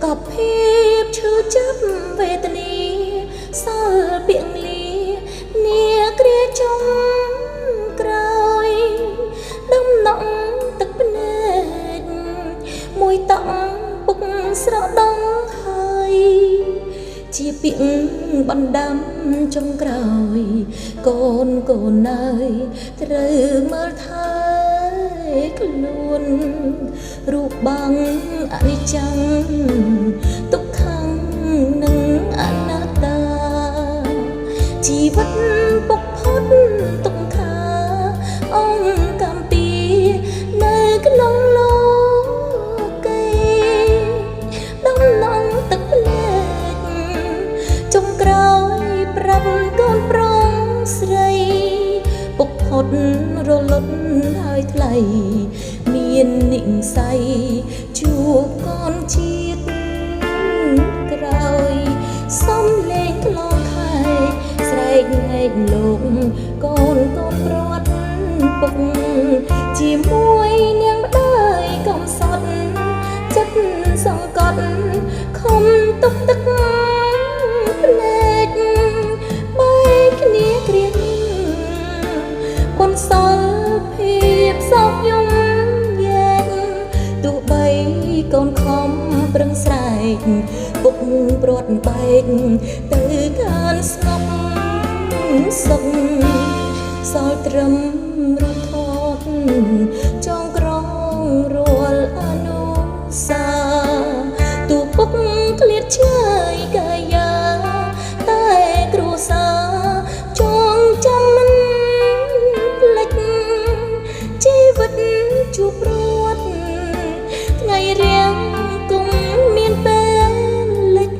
ក៏ភាពឈឺចាប់វេទនាសល់ពាក្យលានាគ្រាចុងក្រោយដំណក់ទឹកភ្នែកមួយតង់ពុកស្រដងហើយជាពាក្យបណ្ដាំចុងក្រោយកូនកូនអើយត្រូវមើលថែខ្លួនរូបបាំងអនិច្ចំទុក្ខំនិងអនត្តាជីវិតពុកផុតទុក្ខាអង្គកំពីនៅក្នុងលោកីដំណងទឹកភ្នែកចុងក្រោយប្រាប់កូនប្រុសស្រីពុកផុតរលត់ហើយថ្លៃមាននិស្ស័យជួបកូនជាតិក្រោយសំលេងក្លងខែស្រែកហែកលោកកូនកូនព្រាត់ពុកជាមួយនាងម្ដាយកំសត់ចិត្តសង្កត់ខំទុកទឹកភ្នែកបែកគ្នាគ្រាបន្សល់ភាពសោកយំយែកទោះបីកូនខំប្រឹងស្រែកពុកព្រាត់បែកទៅខានស្ងប់សុខសល់ត្រឹមរូបថតចងក្រងរាល់អនុសាទូពុកក្លៀតឆ្ងាយកាយាតែគ្រួសារចងចាំមិនភ្លេចជីវិតជួបព្រាត់ថ្ងៃរៀងគុំមានពេលលិច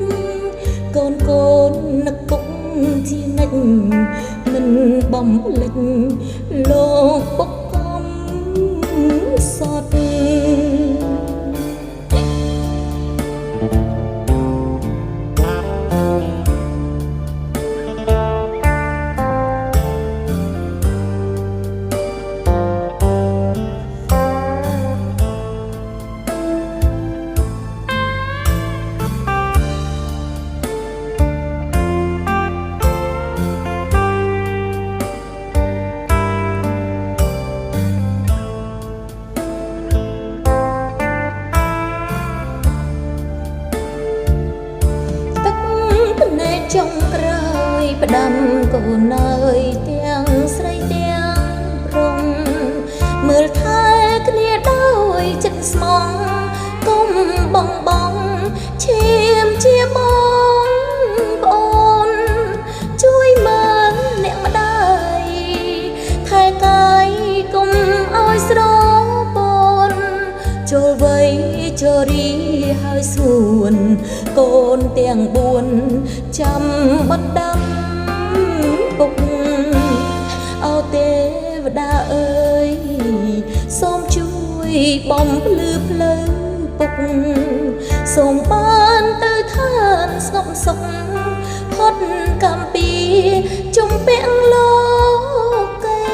កូនកូននឹកពុកជានិច្ចមិនបំភ្លេចលោកពុកកំសត់ចុងក្រោយផ្ដាំកូនអើយទាំងស្រីទាំងប្រុសមើលថែគ្នាដោយចិត្តស្មោះកុំបងបងឈាមជាបងប្អូនជួយមើលអ្នកម្ដាយថែកាយកុំឲ្យស្រពន់ចូលវ័យចូលរីហើយសួនកូនទាំង4ចាំបណ្ដាំពុកអោទេវតាអើយសូមជួយបំភ្លឺផ្លូវពុកសូមបានទៅឋានស្ងប់សុខផុតកំពីជំពាក់លោកី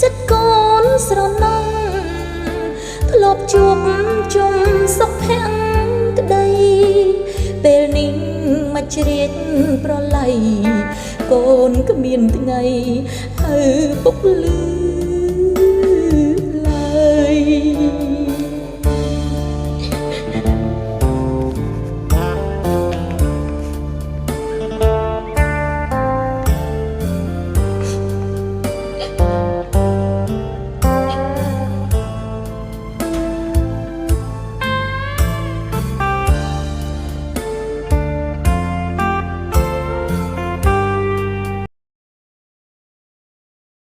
ចិត្តកូនស្រណងធ្លាប់ជួបជុំសុខភក្តីពេលនេះមកជ្រៀតប្រឡ័យកូនគ្មានថ្ងៃហៅពុកលឺ